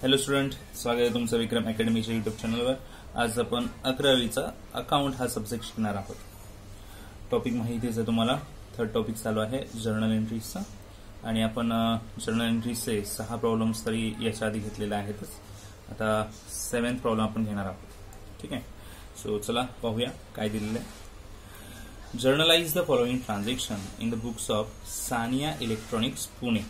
Hello student, स्वागत आहे तुमचं विक्रम अकॅडमीच्या युट्यूब चॅनलवर। आज आपण 11वीचा अकाउंट हा सब्जेक्ट शिकणार आहोत। टॉपिक माहितीच आहे तुम्हाला। थर्ड टॉपिक चालू आहे जर्नल एंट्रीजचा आणि आपण जर्नल एंट्रीजचे 6 प्रॉब्लेम्स तरी याच्या आधी घेतलेले आहेतच। आता 7th प्रॉब्लेम आपण घेणार आहोत। ठीक आहे, सो चला पाहूया काय दिलेलं आहे। Generalized the following transaction in the books of Sania electronics Pune.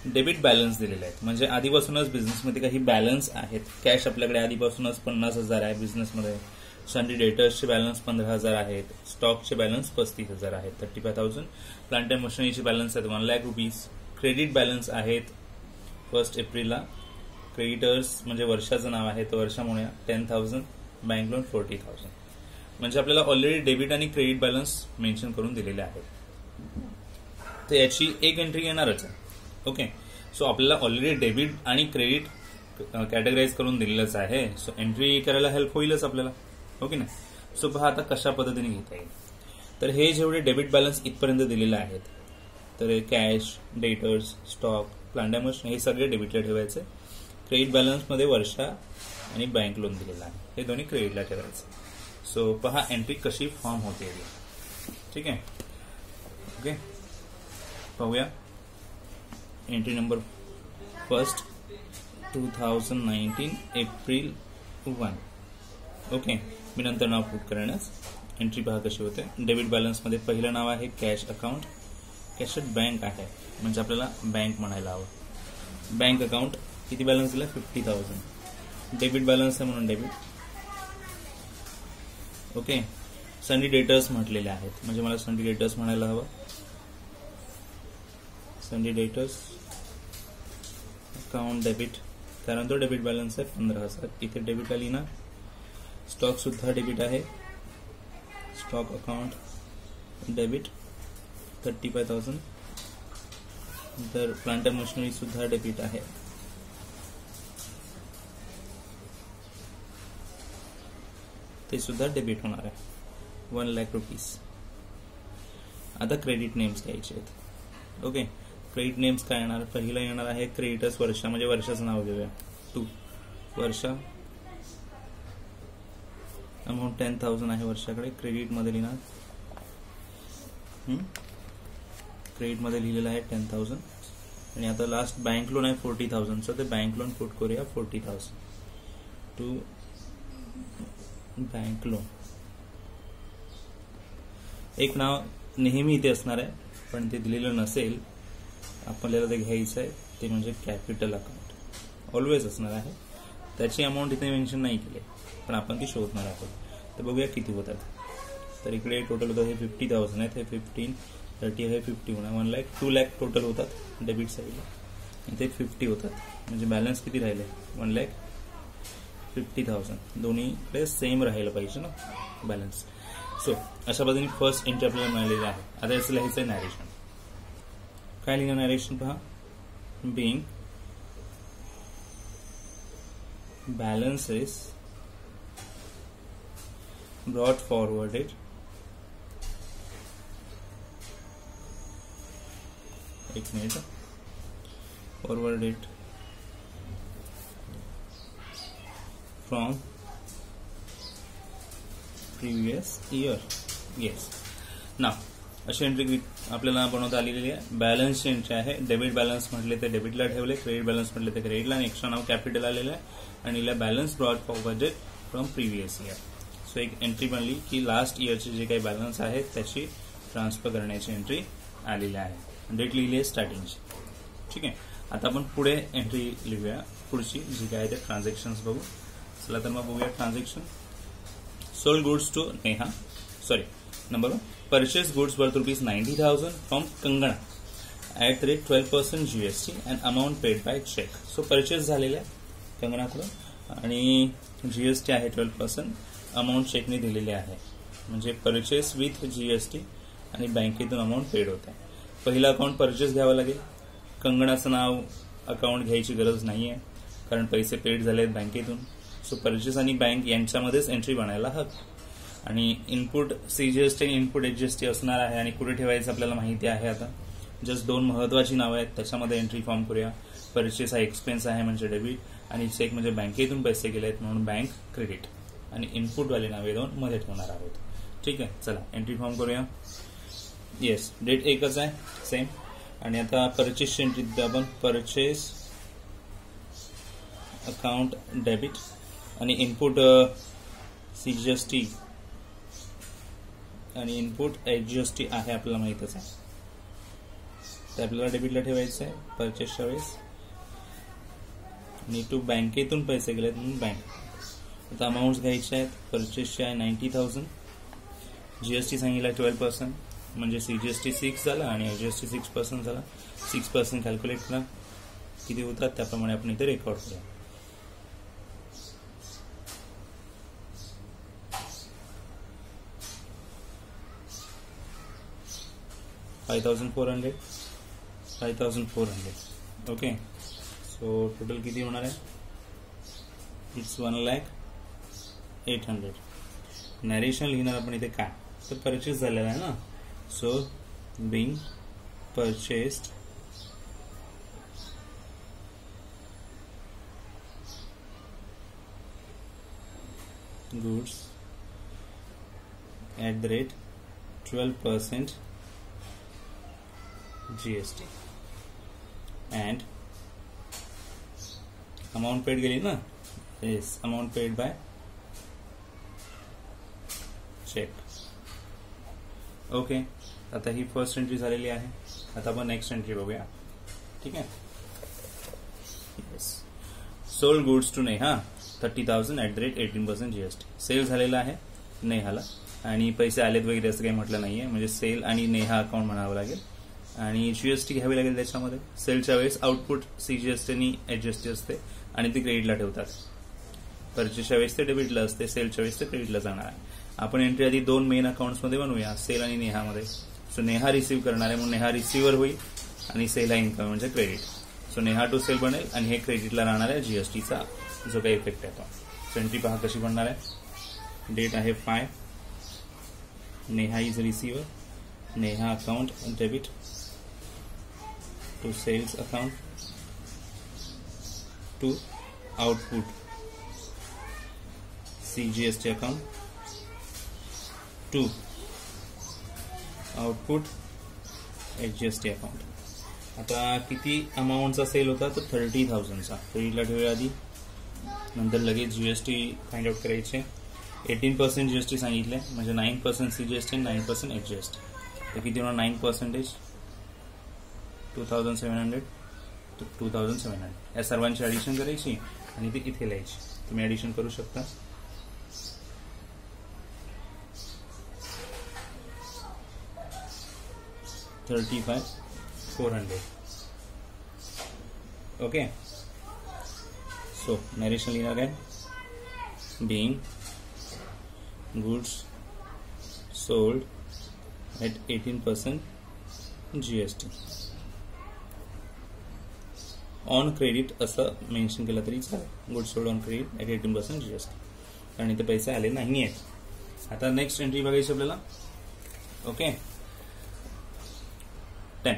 Debit balance दिलेले आहेत, म्हणजे आधीपासूनच बिझनेसमध्ये काही बॅलन्स आहेत। कॅश आपल्याकडे आधीपासूनच 50,000 आहे बिझनेसमध्ये। सन्डी डेटर्सचे बॅलन्स 15,000 आहेत। स्टॉकचे बॅलन्स 35,000 आहेत, 35,000। प्लांट अँड मशिनरीचे बॅलन्स आहेत 1 लाख रुपीज। क्रेडिट बॅलन्स आहेत 1 एप्रिलला। क्रेडिटर्स म्हणजे वर्षाचं नाव आहे, तर वर्षामुळे 10,000। Bank loan 40,000। म्हणजे आपल्याला ऑलरेडी डेबिट आणि क्रेडिट बॅलन्स मेन्शन करून दिलेले आहेत, तर याची एक एंट्री येणारच आहे। ओके, सो आपल्याला ऑलरेडी डेबिट आणि क्रेडिट कॅटेगराइज करून दिलेलंच आहे, सो एंट्री करायला हेल्प होईलच आपल्याला। ओके ना, सो पहा आता कशा पद्धतीने घेता येईल। तर हे जेवढे डेबिट बॅलन्स इथपर्यंत दिलेले आहेत, तर cash, debtors, stock, plant and machinery हे सगळे डेबिटला ठेवायचे। क्रेडिट बॅलन्समध्ये वर्षा आणि बँक लोन दिलेला आहे, हे दोन्ही क्रेडिटला ठेवायचे। सो पहा एंट्री कशी फॉर्म होते। ठीक आहे, ओके पाहूया। Entry number 1 2019 April 1। ओके, मी नंतर नाव पुट करण्यास एंट्री पहा कशी होते। डेबिट बॅलन्समध्ये पहिलं नाव आहे कॅश अकाउंट। कॅशेट बँक आहे, म्हणजे आपल्याला बँक म्हणायला हवं। बँक अकाउंट किती बॅलन्स दिला 50,000। डेबिट बॅलन्स आहे म्हणून डेबिट। ओके, सन्डी डेटर्स म्हटलेले आहेत, म्हणजे मला सन्डी डेटर्स म्हणायला हवं। सन्डी डेटर्स अकाउंट डेबिट, कारण तो डेबिट बॅलन्स आहे 15,000, इथे डेबिट आली ना। स्टॉक सुद्धा डेबिट आहे। Stock account debit 35,000। तर प्लांट अँड मशिनरी सुद्धा डेबिट आहे। ते सुद्धा डेबिट होणार आहे 1 लाख रुपीज। आता क्रेडिट नेम्स घ्यायचे आहेत। ओके, क्रेडिट नेम्स काय येणार, पहिला येणार आहे क्रेडिटर्स वर्षा, म्हणजे वर्षाचं नाव घेऊया 2 वर्षा। अमाऊंट 10,000 आहे वर्षाकडे। क्रेडिट मध्ये लिहिणार, क्रेडिट मध्ये लिहिलेलं आहे 10,000। आणि आता लास्ट बँक लोन आहे 40,000, सो ते बँक लोन पुट करूया 40,000 टू बँक लोन। एक नाव नेहमी इथे असणार आहे, पण ते दिलेलं नसेल, आपल्याला ते घ्यायचं आहे, ते म्हणजे कॅपिटल अकाउंट ऑलवेज असणार आहे। त्याची अमाऊंट इथे मेन्शन नाही केली, पण आपण ती शोधणार आहोत। तर बघूया किती होतात। तर इकडे टोटल होतात हे 50,000 आहेत, हे 15, 30 हे 50 होणार 1 लाख, 2 लाख टोटल होतात डेबिट साईडला। इथे 50 होतात, म्हणजे बॅलन्स किती राहिले 1,50,000। दोन्हीकडे सेम राहिलं पाहिजे ना बॅलन्स। सो अशा पद्धतीने फर्स्ट एंट्री आपल्याला मिळालेली आहे। आता याचं लिहायचं आहे नॅरेशन। काय लिहिलं नॅरेशन पहा, बिंग balances brought forwarded एक minute, forwarded from previous year। yes, now अशी एंट्री आपल्याला बनवता आलेली आहे। बॅलन्सची एंट्री आहे। डेबिट बॅलन्स म्हटले ते डेबिटला ठेवले, क्रेडिट बॅलन्स म्हटले ते क्रेडिटला, आणि एक्स्ट्रा नाव कॅपिटल आलेलं आहे, आणि इला balance brought forwarded from previous year. So एक एंट्री बनली की लास्ट इयरचे जे काही बॅलन्स आहेत त्याची ट्रान्सफर करण्याची एंट्री आलेली आहे। डेट लिहिली आहे स्टार्टिंगची। ठीक आहे, आता आपण पुढे एंट्री लिहूया, पुढची जी काय आहे ते ट्रान्झॅक्शन्स बघू। चला तर मग बघूया transaction. Sold goods to Neha, sorry number 1, purchase goods worth ₹90,000 from Kangana at rate 12% GST and amount paid by check। So purchase झालेला आहे कंगनाकडून आणि GST आहे 12%, अमाऊंट चेकने दिलेली आहे, म्हणजे परचेस विथ GST आणि बँकेतून अमाऊंट पेड होत आहे। पहिला अकाउंट परचेस घ्यावं लागेल। कंगनाचं नाव अकाउंट घ्यायची गरज नाही आहे, कारण पैसे पेड झाले आहेत बँकेतून। सो परचेस आणि बँक यांच्यामध्येच एंट्री बनायला हवी, आणि इनपुट CGST आणि इनपुट HGST असणार आहे, आणि कुठे ठेवायचं आपल्याला माहिती आहे। आता जस्ट दोन महत्वाची नावं आहेत, त्याच्यामध्ये एंट्री फॉर्म करूया. परचेस हा एक्सपेन्स आहे म्हणजे डेबिट, आणि चेक म्हणजे बँकेतून पैसे गेले आहेत म्हणून बँक क्रेडिट, आणि इनपुटवाली नावे दोन मध्ये ठेवणार आहोत. ठीक आहे, चला एंट्री फॉर्म करूया. येस, डेट एकच आहे सेम. आणि आता परचेसची एंट्री देतो आपण. परचेस अकाउंट डेबिट, आणि इनपुट सीजीएसटी आणि इनपुट एचजीएसटी आहे आपल्याला माहितच आहे, ते आपल्याला डेबिटला ठेवायचं आहे परचेसच्या वेळेस. आणि टू बँकेतून पैसे गेलेत म्हणून बँक. आता अमाऊंट घ्यायचे आहेत. परचेसचे आहे 90,000, जीएसटी सांगितला 12%, म्हणजे सीजीएसटी 6 झाला आणि एचजीएसटी 6% झाला. 6% कॅल्क्युलेट करा किती होतात, त्याप्रमाणे आपण इथे रेकॉर्ड करूया. 5,400. ओके, सो टोटल किती होणार आहे? इट्स 1,08,000. नॅरेशन लिहिणार आपण इथे काय, तर परचेस झालेला आहे ना. So being purchased goods at the rate 12% GST and amount paid गेली ना. yes, amount paid by check. Okay, आता ही फर्स्ट एंट्री झालेली आहे. आता आपण नेक्स्ट एंट्री बघूया. ठीक आहे. Yes, sold goods to Neha 30,000 @ 18% GST. Sale झालेला आहे नेहाला, आणि पैसे आलेत वगैरे असं काही म्हटलं नाहीये, म्हणजे सेल आणि नेहा अकाउंट म्हणावं लागेल. आणि जीएसटी घ्यावी लागेल त्याच्यामध्ये. सेलच्या वेळेस आउटपुट सीजीएसटी आणि एचजीएसटी असते आणि ती क्रेडिटला ठेवतात. परचेसच्या वेळेस ते डेबिटला असते, सेलच्या वेळेस ते क्रेडिटला जाणार आहे. आपण एंट्री आधी दोन मेन अकाउंट्समध्ये बनवूया, सेल आणि नेहामध्ये. सो नेहा रिसीव्ह करणार आहे म्हणून नेहा रिसिव्हर होईल, आणि सेल हा इन्कम म्हणजे credit. So Neha to sale बनेल, आणि हे क्रेडिटला राहणार आहे जीएसटीचा जो काही इफेक्ट आहे तो. सो एंट्री पहा कशी बनणार आहे. डेट आहे 5. Neha is receiver. Neha account debit to sales account to output CGST account to output HGST account. आता किती अमाऊंटचा सेल होता, तर 30,000चा. क्रेडिटला ठेवूया आधी, नंतर लगेच जीएसटी फाइंड आउट करायचे. 18% जीएसटी सांगितले, म्हणजे 9% सीजीएसटी आणि 9% एचजीएसटी. तर किती होणार? 9%, 2,700 तर 2,700. या सर्वांची ऍडिशन करायची आणि ती इथे लिहायची. तुम्ही ऍडिशन करू शकता. $35,400. ओके, सो नरेशन लिहिणार आहे. being goods sold at 18% GST on credit असं मेन्शन केलं तरी चालेल. Goods sold on credit at 18% GST, कारण इथे पैसे आले नाही आहेत. आता नेक्स्ट एंट्री बघायची आपल्याला. Okay, 10.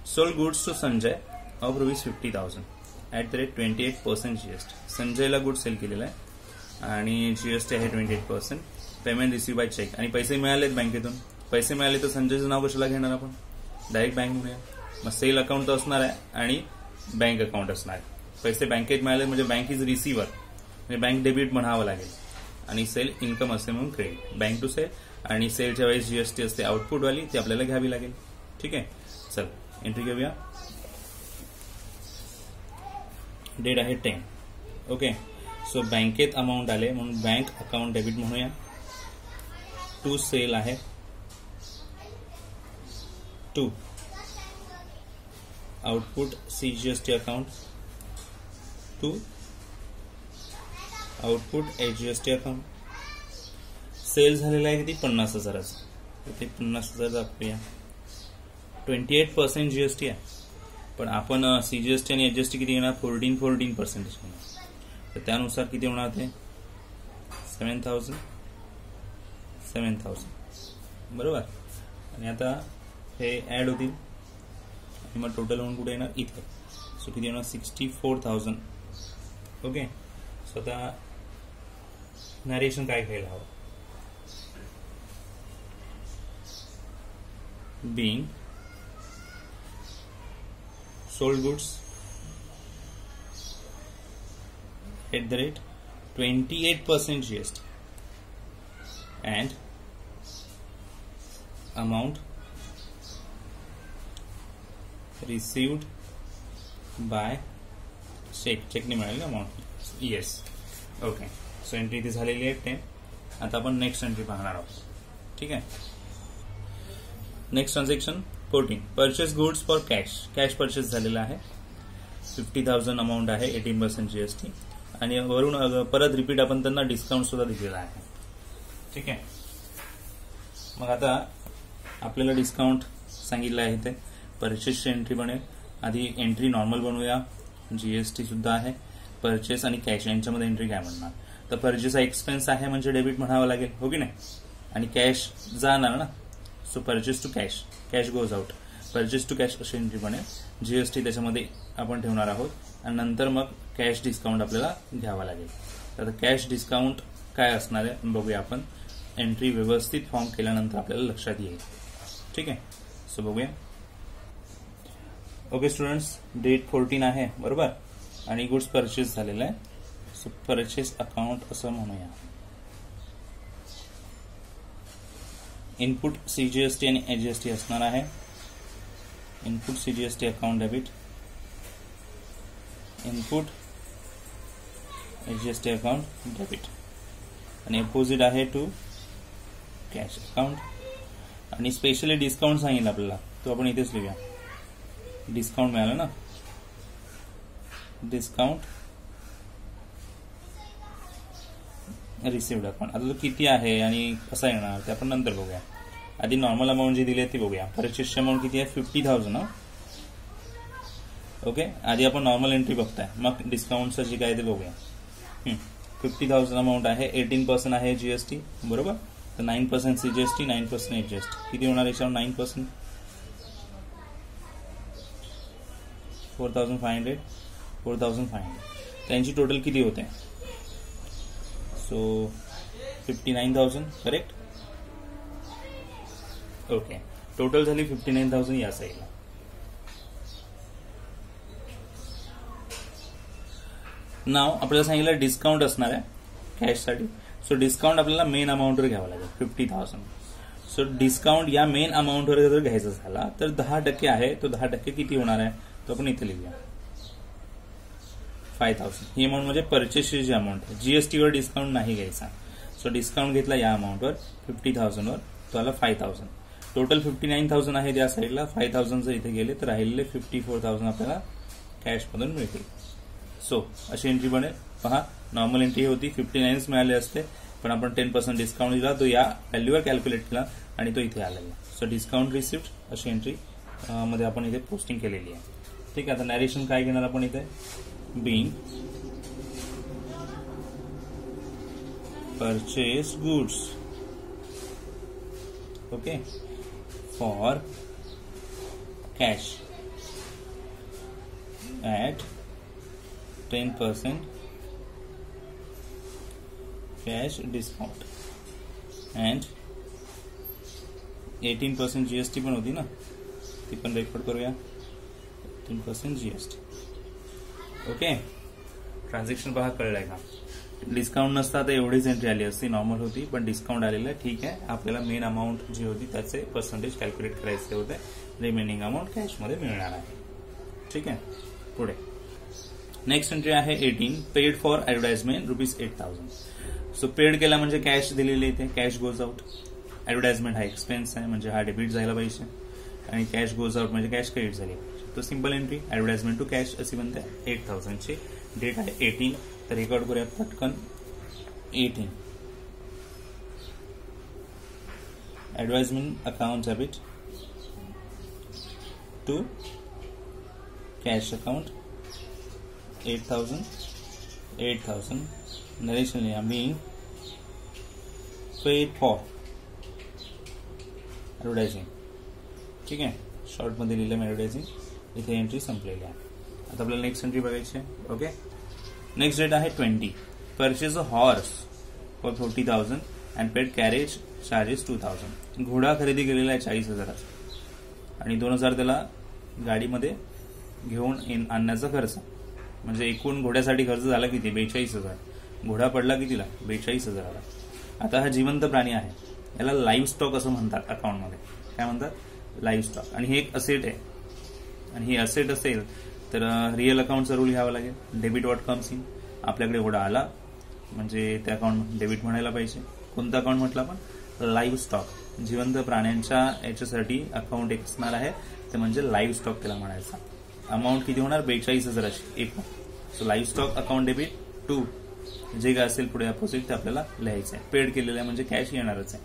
Sold goods to Sanjay of ₹50,000 at the rate 28% GST. संजयला गुड सेल केलेला आहे आणि जीएसटी आहे 28%. पेमेंट रिसीव्ह बाय चेक, आणि पैसे मिळालेत बँकेतून. पैसे मिळाले तर संजयचं नाव कशाला घेणार आपण, डायरेक्ट बँक म्हणूया. मग सेल अकाउंट तर असणार आहे आणि बँक अकाउंट असणार आहे. पैसे बँकेत मिळाले म्हणजे बँक इज रिसिव्हर, म्हणजे बँक डेबिट म्हणावं लागेल, आणि सेल इन्कम असते म्हणून क्रेडिट. बँक टू सेल, आणि सेलच्या वेळेस जीएसटी असते आउटपुटवाली, ती आपल्याला घ्यावी लागेल. ठीक आहे, चल एंट्री घेऊया. डेट आहे 10. ओके, सो बँकेत अमाऊंट आले म्हणून बँक अकाउंट डेबिट म्हणूया. टू सेल आहे, to output CGST account, to output HGST account. Sale झालेला आहे किती, 50,000चा. ते 50,000 दाखवूया. 28% जीएसटी आहे, पण आपण सीजीएसटी आणि एचजीएसटी किती घेणार, 14% घेणार. तर त्यानुसार किती होणार ते 7,000 बरोबर. आणि आता हे ऍड होतील. आणि मग टोटल अमाऊंट कुठे येणार इथे. सो किती येणार 64,000. ओके. सो आता नरेशन काय घ्यायला हवं. being sold goods at the rate 28% GST and amount received by check ने मिळालेलं amount. Yes. Okay. So entry इथे झालेली आहे 10. आता आपण नेक्स्ट एंट्री पाहणार आहोत. ठीक आहे. Next transaction 14. Purchase goods for cash. Cash purchase झालेला आहे. 50,000 अमाऊंट आहे. 18% GST आणि वरून परत रिपीट आपण त्यांना डिस्काउंट सुद्धा दिलेला आहे. ठीक आहे. मग आता आपल्याला डिस्काउंट सांगितलं आहे ते परचेसची एंट्री बनेल. आधी एंट्री नॉर्मल बनवूया. GST सुद्धा आहे. परचेस आणि कॅश यांच्यामध्ये एंट्री काय म्हणणार. तर परचेस हा एक्सपेन्स आहे म्हणजे डेबिट म्हणावं लागेल. हो की नाही. आणि कॅश जाणार ना. So purchase to cash. Cash goes out. Purchase to cash अशी एंट्री बनेल. GST त्याच्यामध्ये आपण ठेवणार आहोत आणि नंतर मग कॅश डिस्काउंट आपल्याला घ्यावा लागेल. तर कॅश डिस्काउंट काय असणार आहे बघूया आपण. एंट्री व्यवस्थित फॉर्म केल्यानंतर आपल्याला लक्षात येईल. ठीक आहे. सो बघूया. ओके स्टुडंट्स, डेट 14 आहे बरोबर आणि गुड्स परचेस झालेला आहे. सो परचेस अकाउंट असं म्हणूया. इनपुट CGST आणि HGST असणार आहे. Input CGST account debit. Input HGST account debit आणि अपोजिट आहे टू कॅश अकाउंट. आणि स्पेशली डिस्काउंट सांगितलं आपल्याला तो आपण इथेच लिहूया. डिस्काउंट मिळालं ना. Discount received account. आता तो किती आहे आणि कसा येणार ते आपण नंतर बघूया. आधी नॉर्मल अमाऊंट जी दिली आहे ती बघूया. परचेसची अमाऊंट किती आहे 50,000. ओके. आधी आपण नॉर्मल एंट्री बघताय मग डिस्काउंटचं जे काय ते बघूया. 50,000 अमाऊंट आहे. 18% आहे GST बरोबर. तर 9% CGST 9% HGST किती होणार याच्यावर 9%. 4,500 त्यांची टोटल किती होते. So 59,000 correct. ओके. टोटल झाली 59,000 या साईडला. नाव आपल्याला सांगितलं डिस्काउंट असणार आहे कॅशसाठी. सो डिस्काउंट आपल्याला मेन अमाऊंटवर घ्यावं लागेल 50,000. सो डिस्काउंट या मेन अमाऊंटवर जर घ्यायचा झाला तर 10% आहे. तो 10% किती होणार आहे तो आपण इथे लिहूया. 5,000 ही अमाऊंट म्हणजे परचेसची जी अमाऊंट आहे. GST वर डिस्काउंट नाही घ्यायचा. सो डिस्काउंट घेतला या अमाऊंटवर 50,000 वर तो आला 5,000. टोटल 59,000 आहे त्या साईडला. 5,000 जर इथे गेले तर राहिलेले 54,000 आपल्याला कॅशमधून मिळतील. सो अशी एंट्री बनेल. पहा नॉर्मल एंट्री होती 59 मिळाले असते पण आपण 10% डिस्काउंट दिला तो या व्हॅल्यूवर कॅल्क्युलेट केला आणि तो इथे आलेला. सो डिस्काउंट रिसिप्ट अशी एंट्री मध्ये आपण इथे पोस्टिंग केलेली आहे. ठीक आहे. आता नॅरेशन काय घेणार आपण इथे. being purchase goods okay for cash at 10% cash discount and 18% GST पण होती ना ती पण रेकॉर्ड करूया. 18% GST. ओके. ट्रान्झॅक्शन पहा कळलंय का. डिस्काउंट नसता तर एवढीच एंट्री आली असती. नॉर्मल होती पण डिस्काउंट आलेलं आहे. ठीक आहे. आपल्याला मेन अमाऊंट जी होती त्याचे पर्सेंटेज कॅल्क्युलेट करायचे होते. रिमेनिंग अमाऊंट कॅशमध्ये मिळणार आहे. ठीक आहे. पुढे नेक्स्ट एंट्री आहे 18. Paid for advertisement ₹8,000. So paid केला म्हणजे कॅश दिलेली इथे. Cash goes out. ऍडव्हर्टाइजमेंट हा एक्सपेन्स आहे म्हणजे हा डेबिट झाला पाहिजे आणि कॅश गोज आउट म्हणजे कॅश क्रेडिट झाली. तो simple entry advertisement to cash अशी बनते. 8,000 ची डेट आहे 18. तर रेकॉर्ड करूया पटकन. 18 advertisement account debit to cash account 8,000 narration लिहा. being paid for advertising. ठीक आहे. शॉर्ट मध्ये लिहिलं मी ऍडव्हर्टायझिंग इथे एंट्री संपलेली आहे. आता आपल्याला नेक्स्ट एंट्री बघायची आहे. ओके, नेक्स्ट डेट आहे 20. Purchase a horse for 40,000 and paid carriage charges 2,000. घोडा खरेदी केलेला आहे 40,000 आणि 2,000 त्याला गाडीमध्ये घेऊन आणण्याचा खर्च. म्हणजे एकूण घोड्यासाठी खर्च झाला किती? 42,000. घोडा पडला कितीला? 42,000. आता हा जिवंत प्राणी आहे, याला लाईव्ह स्टॉक असं म्हणतात अकाउंटमध्ये. काय म्हणतात? Live stock. आणि हे एक असेट आहे, आणि ही असेट असेल तर रिअल अकाउंटचा रूल घ्यावा लागेल. Debit what comes in. आपल्याकडे घोडा आला म्हणजे त्या अकाउंट डेबिट म्हणायला पाहिजे. कोणतं अकाउंट म्हटलं आपण? Live stock. जिवंत प्राण्यांच्या याच्यासाठी अकाउंट एक असणार आहे, ते म्हणजे लाईव्ह स्टॉक त्याला म्हणायचा. अमाऊंट किती होणार? 42,000 एकूण. So live stock account debit 2. जे काय असेल पुढे अपोजिट ते आपल्याला लिहायचं आहे. पेड केलेलं आहे म्हणजे कॅश येणारच आहे.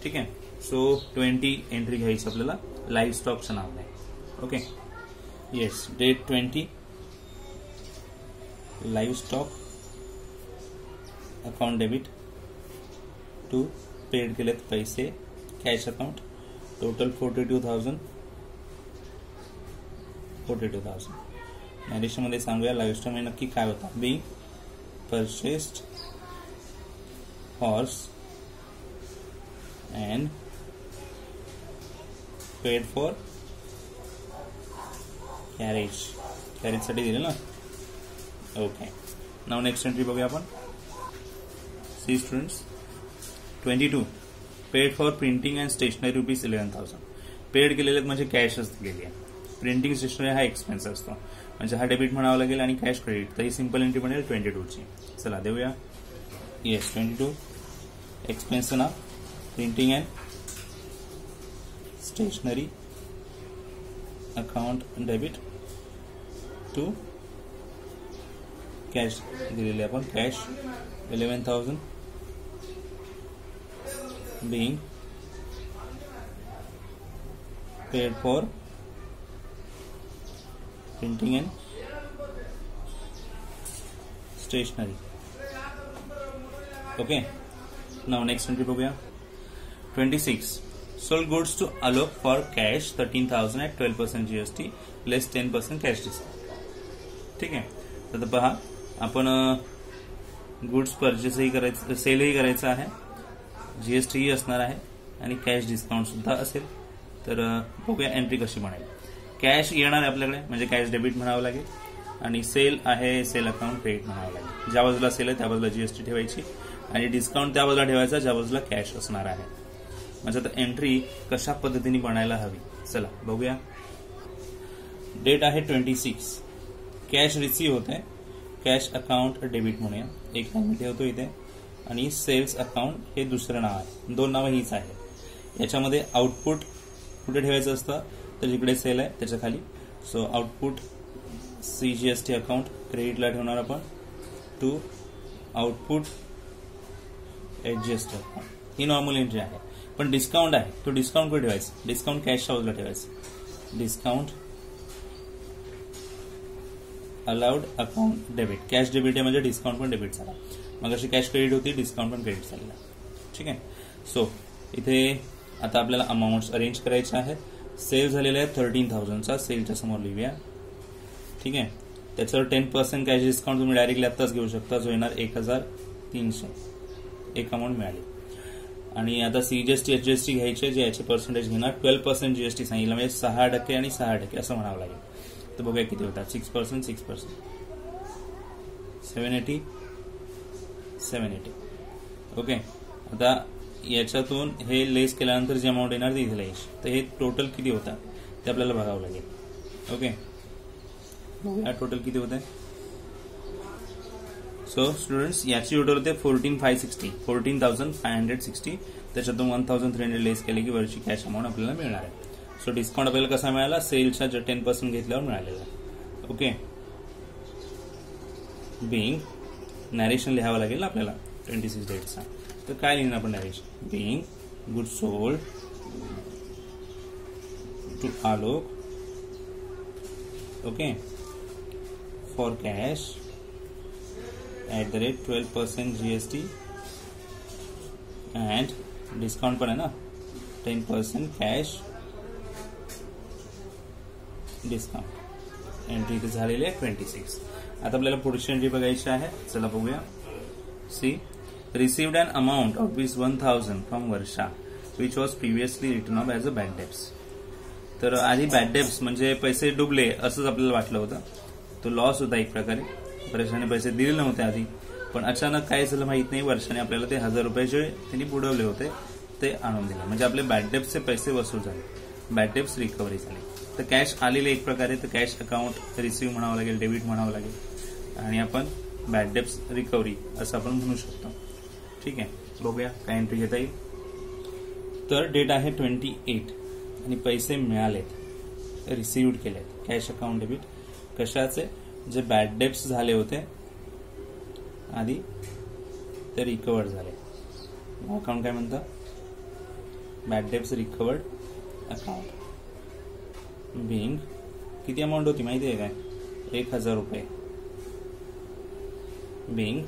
ठीक आहे. सो 20 एंट्री घ्यायची आपल्याला लाईव्ह स्टॉकचं नाव आहे. Okay, yes, date 20, live stock account debit 2. Paid केलेत पैसे कॅश अकाउंट. टोटल 42,000. नॅरेशन मध्ये सांगूया लाईव्ह स्टॉक मध्ये नक्की काय होता. B purchased horse and paid for कॅरेजसाठी दिले ना. ओके, नाव नेक्स्ट एंट्री बघूया आपण. C students, 22. Paid for printing and stationery rupees 11,000. Paid केलेले म्हणजे कॅशच दिलेली आहे. प्रिंटिंग स्टेशनरी हा एक्सपेन्स असतो, म्हणजे हा डेबिट म्हणावा लागेल आणि कॅश क्रेडिट. तर ही सिंपल एंट्री बनेल 22ची. चला देऊया. येस, 22 एक्सपेन्सचं नाव printing and stationery account debit 2. Cash दिलेली आपण cash 11,000 being paid for printing and stationery. Okay, now next entry बघूया. 26. sold goods to Alok for cash 13,000 at 12% GST less 10% cash discount. ठीक आहे. तर पहा, आपण गुड्स परचेसही करायचं, सेलही करायचं आहे, जीएसटी ही असणार आहे आणि कॅश डिस्काउंट सुद्धा असेल. तर बघूया एंट्री कशी बनेल. कॅश येणार आहे आपल्याकडे म्हणजे कॅश डेबिट म्हणावं लागेल, आणि सेल आहे सेल अकाउंट क्रेडिट म्हणावं लागेल. ज्या बाजूला सेल आहे त्या बाजूला जीएसटी ठेवायची आणि डिस्काउंट त्या बाजूला ठेवायचा ज्या बाजूला कॅश असणार आहे. म्हणजे आता एंट्री कशा पद्धतीने बनायला हवी. चला बघूया. डेट आहे 26. कॅश रिसीव्ह होते, कॅश अकाउंट डेबिट म्हणूया, एक नाव मी ठेवतो इथे, आणि सेल्स अकाउंट हे दुसरं नाव आहे. 2 नावं हीच आहे. याच्यामध्ये आउटपुट कुठे ठेवायचं असतं तर जिकडे सेल आहे त्याच्या खाली. सो आउटपुट सीजीएसटी अकाउंट क्रेडिटला ठेवणार आपण 2 आउटपुट एडजस्ट अकाउंट. ही नॉर्मल एंट्री आहे. पण डिस्काउंट आहे तो डिस्काउंट कुठे ठेवायचं? डिस्काउंट कॅशच्या बाजूला ठेवायचं. Discount allowed account debit. Cash debit आहे म्हणजे डिस्काउंट पण डेबिट झाला. मग अशी कॅश क्रेडिट होती, डिस्काउंट पण क्रेडिट झालेला. ठीक आहे. सो इथे आता आपल्याला अमाऊंट्स अरेंज करायचे आहेत. सेल झालेला आहे 13,000चा, सेलच्या समोर लिहूया. ठीक आहे. त्याच्यावर 10% कॅश डिस्काउंट तुम्ही डायरेक्टली आत्ताच घेऊ शकता, जो येणार 1,300. एक अमाऊंट मिळाली. आणि आता सीजीएसटी एचजीएसटी घ्यायचे, जे याचे पर्सेंटेज घेणार 12% जीएसटी सांगितलं, म्हणजे 6% आणि 6% असं म्हणावं लागेल. तर बघूया किती होतात. 6%, 6%, 780. ओके. आता याच्यातून हे लेस केल्यानंतर जी अमाऊंट येणार ती इथे लिहायची. तर हे टोटल किती होतात ते आपल्याला बघावं लागेल. ओके, बघूया टोटल किती होते. सो स्टुडंट्स, याची टोटल होते 14,560. त्याच्यातून 1,300 लेस केले की वरची कॅश अमाऊंट आपल्याला मिळणार आहे. सो डिस्काउंट आपल्याला कसा मिळाला? सेलच्या 10% घेतल्यावर मिळालेला. ओके. बिंग नॅरेशन लिहावं लागेल ना आपल्याला 26 डेटचा. तर काय लिहिणार आपण narration? Being good sold to Alok, okay, for cash @ 12% GST and discount पण आहे ना 10% कॅश डिस्काउंट. एंट्री इथे झालेली आहे 26. आता आपल्याला पुढची एंट्री बघायची आहे. चला बघूया. See received an amount of ₹1,000 from Varsha which was previously written off as a bad debts. तर आधी बॅड डेब्ट्स म्हणजे पैसे डुबले असंच आपल्याला वाटलं होतं. तो लॉस होता एक प्रकारे. वर्षाने पैसे दिले नव्हते आधी, पण अचानक काय झालं माहित नाही, वर्षाने आपल्याला ते ₹1,000 जे त्यांनी बुडवले होते ते आणून दिले. म्हणजे आपले बॅड डेब्ट्सचे पैसे वसूल झाले, बॅड डेब्ट्स रिकव्हरी झाले. तर कॅश आलेले एक प्रकारे, तर कॅश अकाउंट रिसिव्ह म्हणावं लागेल, डेबिट म्हणावं लागेल, आणि आपण बॅड डेब्ट्स रिकव्हरी असं आपण म्हणू शकतो. ठीक आहे, बघूया काय एंट्री घेता येईल. तर डेट आहे 28 आणि पैसे मिळालेत, रिसिव्ड केलेत. कॅश अकाउंट डेबिट कशाचे, जे बॅड डेब्ट्स झाले होते आधी ते रिकवर्ड झाले. अकाउंट काय म्हणतं, bad debts recovered account. Being किती अमाऊंट होती माहिती आहे काय, ₹1,000. Being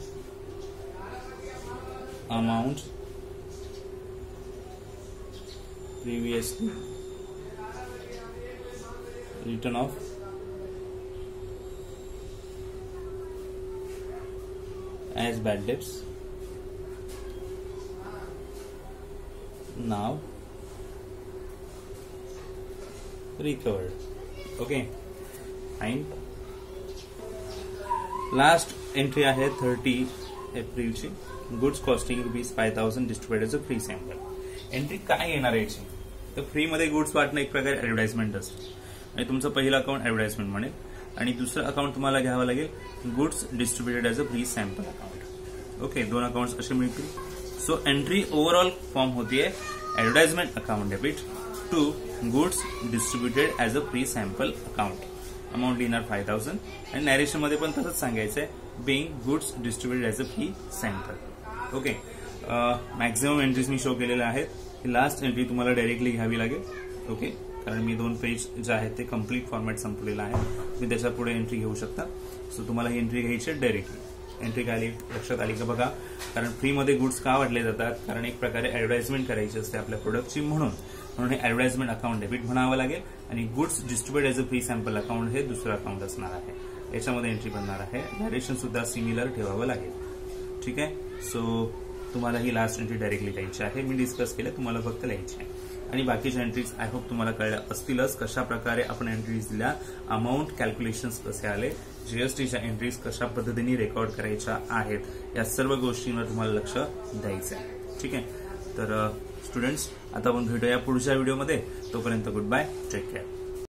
amount previously written off as bad debts, now recovered. Okay, fine. Last entry आहे 30 एप्रिलची. Goods costing ₹5,000 distributed as a free sample. Entry काय येणार आहे याची, तर फ्रीमध्ये गुड्स वाटणं एक प्रकारे ऍडव्हर्टाइजमेंट असते, आणि तुमचं पहिलं अकाउंट ऍडव्हर्टाइजमेंट म्हणेल, आणि दुसरं अकाउंट तुम्हाला घ्यावं लागेल goods distributed as a free sample account. Okay, 2 accounts असे मिळतील. सो एंट्री ओव्हरऑल फॉर्म होतीये advertisement account debit to goods distributed as a free sample account. Amount लिहिणार 5,000, आणि नॅरेशन मध्ये पण तसंच सांगायचंय, being goods distributed as a free sample. Okay, maximum entries मी शो केलेल्या आहेत. लास्ट एंट्री तुम्हाला डायरेक्टली घ्यावी लागेल. ओके, कारण मी 2 पेज जे आहेत ते कम्प्लीट फॉर्मॅट संपलेला आहे, मी त्याच्या पुढे एंट्री घेऊ शकता. सो तुम्हाला ही एंट्री घ्यायची आहे डायरेक्टली. एंट्री काय लक्षात आली का बघा, कारण फ्रीमध्ये गुड्स का वाटले जातात, कारण एक प्रकारे ऍडव्हर्टाइजमेंट करायची असते आपल्या प्रोडक्टची, म्हणून हे ऍडव्हर्टाइजमेंट अकाउंट डेबिट म्हणावं लागेल, आणि goods distributed as a free sample account हे दुसरं अकाउंट असणार आहे. याच्यामध्ये एंट्री बनणार आहे. डायरेक्शन सुद्धा सिमिलर ठेवावं लागेल. ठीक आहे, सो तुम्हाला ही लास्ट एंट्री डायरेक्टली लिहायची आहे. मी डिस्कस केलं, तुम्हाला फक्त लिहायची आहे. आणि बाकीच्या एंट्रीज आय होप तुम्हाला कळल्या असतीलच, कशा प्रकारे आपण एंट्रीज दिल्या, अमाऊंट कॅल्क्युलेशन्स कसे आले, जीएसटीच्या एंट्रीज कशा पद्धतीने रेकॉर्ड करायच्या आहेत, या सर्व गोष्टींवर तुम्हाला लक्ष द्यायचं आहे. ठीक आहे, तर स्टुडंट्स आता आपण भेटूया पुढच्या व्हिडिओमध्ये. तोपर्यंत गुड बाय, टेक केअर.